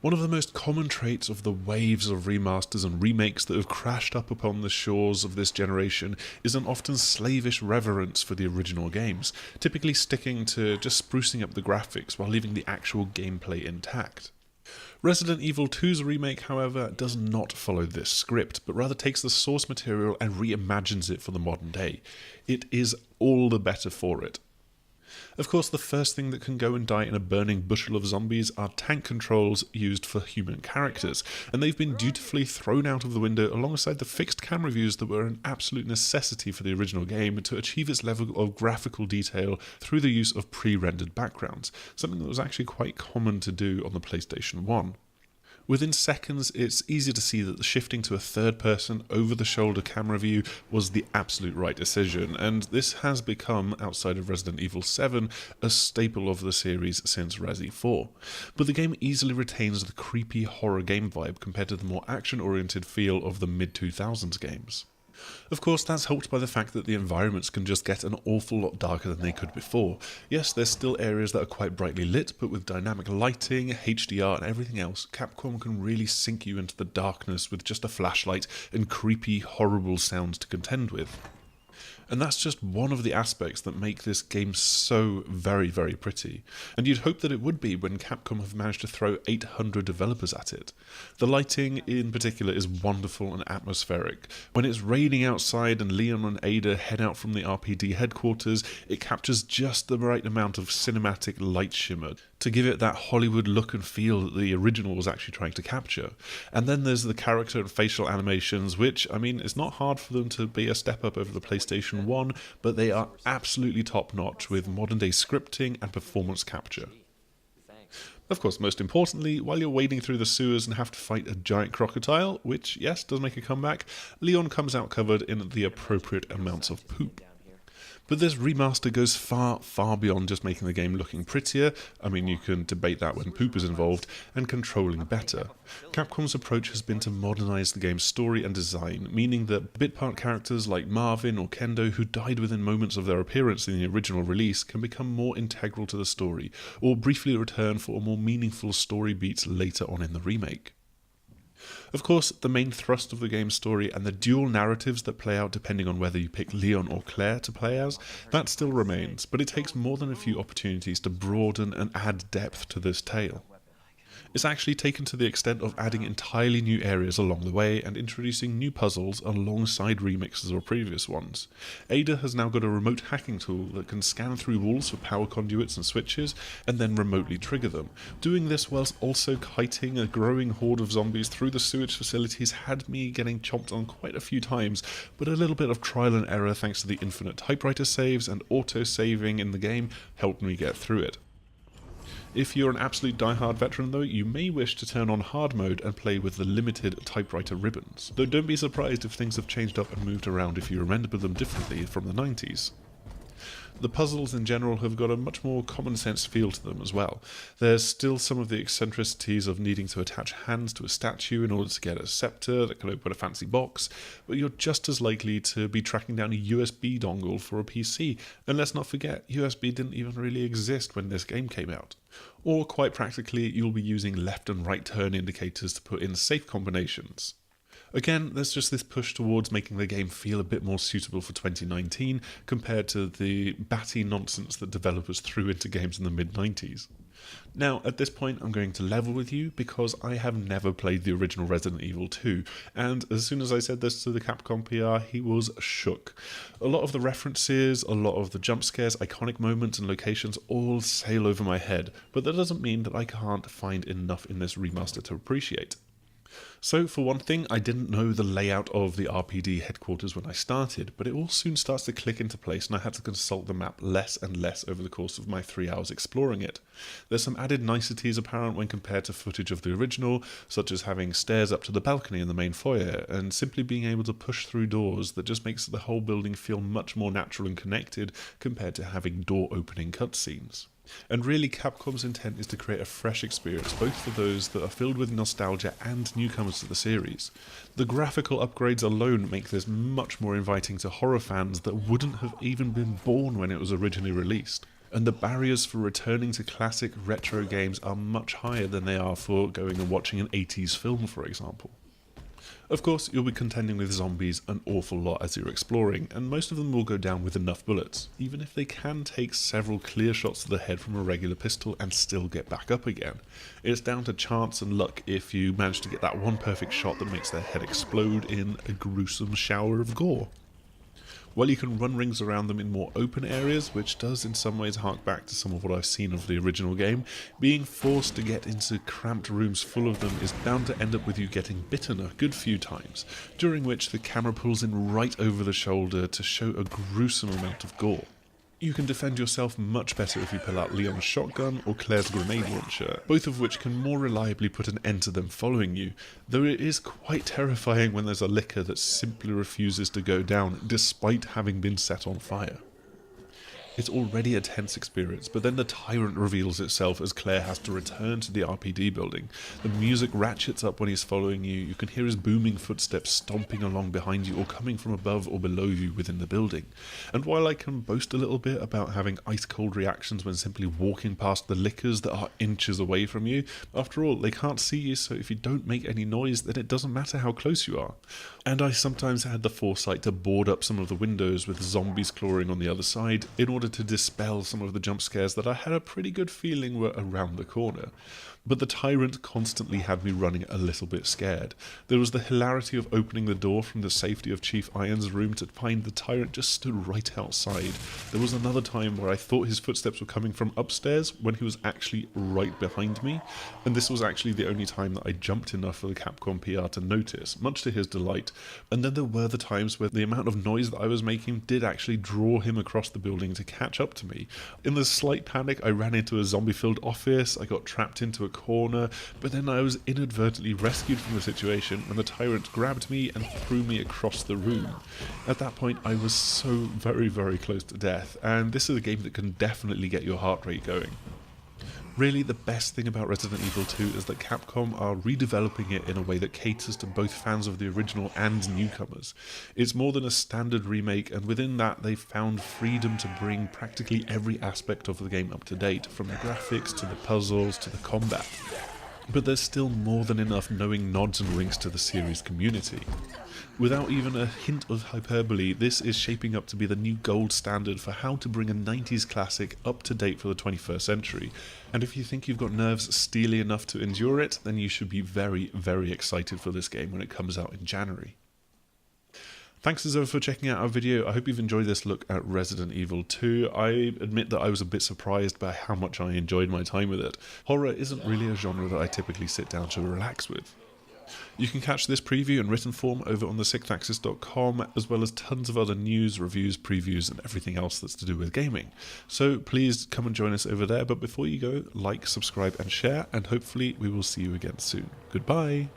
One of the most common traits of the waves of remasters and remakes that have crashed up upon the shores of this generation is an often slavish reverence for the original games, typically sticking to just sprucing up the graphics while leaving the actual gameplay intact. Resident Evil 2's remake, however, does not follow this script, but rather takes the source material and reimagines it for the modern day. It is all the better for it. Of course, the first thing that can go and die in a burning bushel of zombies are tank controls used for human characters, and they've been dutifully thrown out of the window alongside the fixed camera views that were an absolute necessity for the original game to achieve its level of graphical detail through the use of pre-rendered backgrounds, something that was actually quite common to do on the PlayStation 1. Within seconds, it's easy to see that the shifting to a third-person, over-the-shoulder camera view was the absolute right decision, and this has become, outside of Resident Evil 7, a staple of the series since Resi 4. But the game easily retains the creepy horror game vibe compared to the more action-oriented feel of the mid-2000s games. Of course, that's helped by the fact that the environments can just get an awful lot darker than they could before. Yes, there's still areas that are quite brightly lit, but with dynamic lighting, HDR and everything else, Capcom can really sink you into the darkness with just a flashlight and creepy, horrible sounds to contend with. And that's just one of the aspects that make this game so very, very pretty. And you'd hope that it would be when Capcom have managed to throw 800 developers at it. The lighting in particular is wonderful and atmospheric. When it's raining outside and Leon and Ada head out from the RPD headquarters, it captures just the right amount of cinematic light shimmer to give it that Hollywood look and feel that the original was actually trying to capture. And then there's the character and facial animations, which, I mean, it's not hard for them to be a step up over the PlayStation 1, but they are absolutely top-notch with modern-day scripting and performance capture. Of course, most importantly, while you're wading through the sewers and have to fight a giant crocodile, which, yes, does make a comeback, Leon comes out covered in the appropriate amounts of poop. But this remaster goes far, far beyond just making the game looking prettier, I mean you can debate that when poop is involved, and controlling better. Capcom's approach has been to modernise the game's story and design, meaning that bit part characters like Marvin or Kendo who died within moments of their appearance in the original release can become more integral to the story, or briefly return for more meaningful story beats later on in the remake. Of course, the main thrust of the game's story and the dual narratives that play out depending on whether you pick Leon or Claire to play as, that still remains, but it takes more than a few opportunities to broaden and add depth to this tale. It's actually taken to the extent of adding entirely new areas along the way and introducing new puzzles alongside remixes of previous ones. Ada has now got a remote hacking tool that can scan through walls for power conduits and switches and then remotely trigger them. Doing this whilst also kiting a growing horde of zombies through the sewage facilities had me getting chomped on quite a few times, but a little bit of trial and error thanks to the infinite typewriter saves and auto-saving in the game helped me get through it. If you're an absolute die-hard veteran though, you may wish to turn on hard mode and play with the limited typewriter ribbons, though don't be surprised if things have changed up and moved around if you remember them differently from the 90s. The puzzles in general have got a much more common sense feel to them as well. There's still some of the eccentricities of needing to attach hands to a statue in order to get a scepter that can open a fancy box, but you're just as likely to be tracking down a USB dongle for a PC, and let's not forget, USB didn't even really exist when this game came out. Or quite practically, you'll be using left and right turn indicators to put in safe combinations. Again, there's just this push towards making the game feel a bit more suitable for 2019 compared to the batty nonsense that developers threw into games in the mid-90s. Now, at this point, I'm going to level with you because I have never played the original Resident Evil 2, and as soon as I said this to the Capcom PR, he was shook. A lot of the references, a lot of the jump scares, iconic moments and locations all sail over my head, but that doesn't mean that I can't find enough in this remaster to appreciate. So, for one thing, I didn't know the layout of the RPD headquarters when I started, but it all soon starts to click into place and I had to consult the map less and less over the course of my 3 hours exploring it. There's some added niceties apparent when compared to footage of the original, such as having stairs up to the balcony in the main foyer, and simply being able to push through doors that just makes the whole building feel much more natural and connected compared to having door-opening cutscenes. And really, Capcom's intent is to create a fresh experience, both for those that are filled with nostalgia and newcomers to the series. The graphical upgrades alone make this much more inviting to horror fans that wouldn't have even been born when it was originally released. and the barriers for returning to classic retro games are much higher than they are for going and watching an 80s film, for example. Of course, you'll be contending with zombies an awful lot as you're exploring, and most of them will go down with enough bullets, even if they can take several clear shots to the head from a regular pistol and still get back up again. It's down to chance and luck if you manage to get that one perfect shot that makes their head explode in a gruesome shower of gore. While you can run rings around them in more open areas, which does in some ways hark back to some of what I've seen of the original game, being forced to get into cramped rooms full of them is bound to end up with you getting bitten a good few times, during which the camera pulls in right over the shoulder to show a gruesome amount of gore. You can defend yourself much better if you pull out Leon's shotgun or Claire's grenade launcher, both of which can more reliably put an end to them following you, though it is quite terrifying when there's a licker that simply refuses to go down despite having been set on fire. It's already a tense experience, but then the tyrant reveals itself as Claire has to return to the RPD building. The music ratchets up when he's following you, you can hear his booming footsteps stomping along behind you or coming from above or below you within the building. And while I can boast a little bit about having ice-cold reactions when simply walking past the lickers that are inches away from you, after all, they can't see you, so if you don't make any noise, then it doesn't matter how close you are. And I sometimes had the foresight to board up some of the windows with zombies clawing on the other side in order to dispel some of the jump scares that I had a pretty good feeling were around the corner. But the tyrant constantly had me running a little bit scared. There was the hilarity of opening the door from the safety of Chief Iron's room to find the tyrant just stood right outside. There was another time where I thought his footsteps were coming from upstairs when he was actually right behind me, and this was actually the only time that I jumped enough for the Capcom PR to notice, much to his delight. And then there were the times where the amount of noise that I was making did actually draw him across the building to catch up to me. In the slight panic, I ran into a zombie-filled office, I got trapped into a corner, but then I was inadvertently rescued from the situation when the tyrant grabbed me and threw me across the room. At that point, I was so very, very close to death, and this is a game that can definitely get your heart rate going. Really, the best thing about Resident Evil 2 is that Capcom are redeveloping it in a way that caters to both fans of the original and newcomers. It's more than a standard remake, and within that they've found freedom to bring practically every aspect of the game up to date, from the graphics to the puzzles to the combat. But there's still more than enough knowing nods and winks to the series community. Without even a hint of hyperbole, this is shaping up to be the new gold standard for how to bring a 90s classic up to date for the 21st century. And if you think you've got nerves steely enough to endure it, then you should be very, very excited for this game when it comes out in January. Thanks as ever for checking out our video. I hope you've enjoyed this look at Resident Evil 2. I admit that I was a bit surprised by how much I enjoyed my time with it. Horror isn't really a genre that I typically sit down to relax with. You can catch this preview in written form over on thesixthaxis.com, as well as tons of other news, reviews, previews, and everything else that's to do with gaming. So please come and join us over there, but before you go, like, subscribe, and share, and hopefully we will see you again soon. Goodbye!